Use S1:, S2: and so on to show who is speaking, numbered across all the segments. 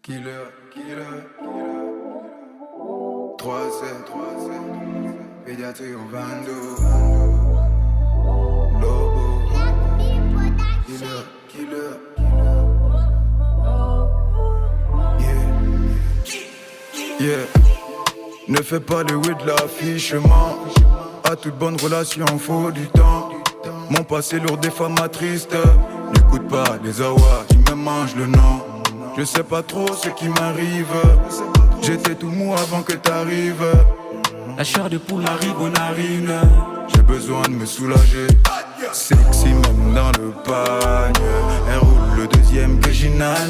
S1: Killer, killer, 3-7, pédiatrie au 22, Lobo, killer, killer, yeah. Ne fais pas le way de l'affichement. À toute bonne relation faut du temps. Mon passé lourd des femmes tristes. N'écoute pas les awas qui me mangent le nom. Je sais pas trop ce qui m'arrive. J'étais tout mou avant que t'arrives. La chair de poule arrive aux narines. J'ai besoin de me soulager. Sexy même dans le pagne. Elle roule le deuxième virginal.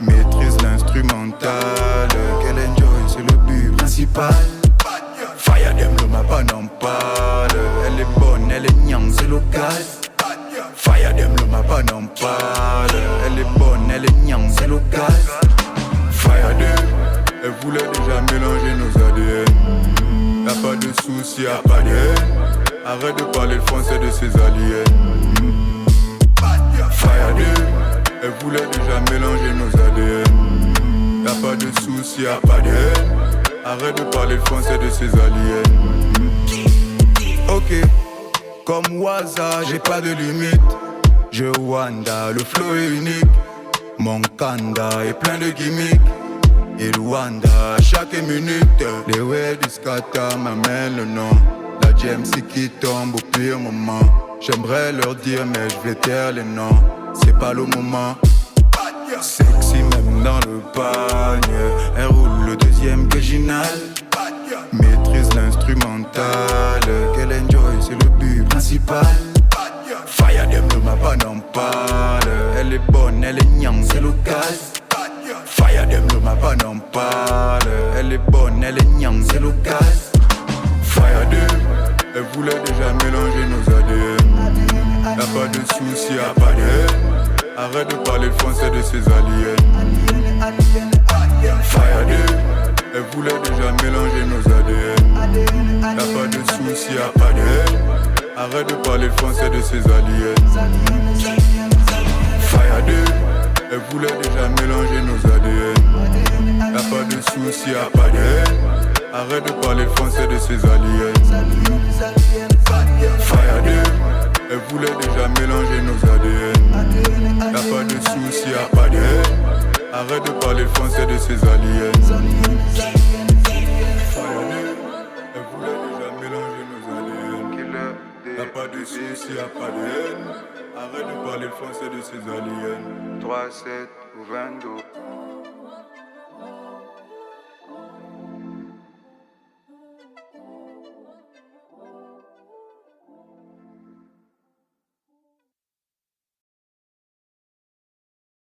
S1: Maîtrise l'instrumental. Qu'elle enjoy, c'est le but principal. Fire dem le mapa n'en parle. Elle est bonne, elle est niang, c'est local. Fire dem le mapa n'en parle. Elle est bonne, elle est niang, c'est local. Fire dem, elle voulait déjà mélanger nos ADN. Y'a pas de soucis, y'a pas de haine. Arrête de parler le français de ses aliens. Fire dem, elle voulait déjà mélanger nos ADN. Y'a pas de soucis, y'a pas de haine. Arrête de parler le français de ses aliens. Ok, comme Waza, j'ai pas de limite. Je Wanda, le flow est unique. Mon Kanda est plein de gimmicks. Et Luanda, chaque minute. Les ouais du scata m'amènent le nom. La GMC qui tombe au pire moment. J'aimerais leur dire mais je vais taire les noms. C'est pas le moment. Sexy même dans le pagne. Elle roule le deuxième virginal. Maîtrise l'instrumental. Qu'elle enjoy, c'est le but principal. Fire dem le mapa n'en parle. Elle est bonne, elle est niang, c'est local. Fire dem le mapa n'en parle. Elle est bonne, elle est niang, c'est local. Fire dem, elle voulait déjà mélanger nos ADN. Y'a pas de soucis, y'a pas de haine. Arrête de parler le français de ses aliens. Fire dem, elle voulait déjà mélanger nos ADN. Y'a pas de soucis, y'a pas de haine. Arrête de parler le français de ses aliens. Fire dem, elle voulait déjà mélanger nos ADN. Y'a pas de soucis, y'a pas de haine. Arrête de parler le français de ses aliens. Fire dem, elle voulait déjà mélanger nos ADN. Y'a pas de soucis, y'a pas de haine. Arrête de parler le français de ses aliens. Fire dem, elle voulait déjà mélanger nos ADN. Y'a pas de soucis, y'a pas de haine. Arrête de parler le français de ses aliens. 3-7 ou 22.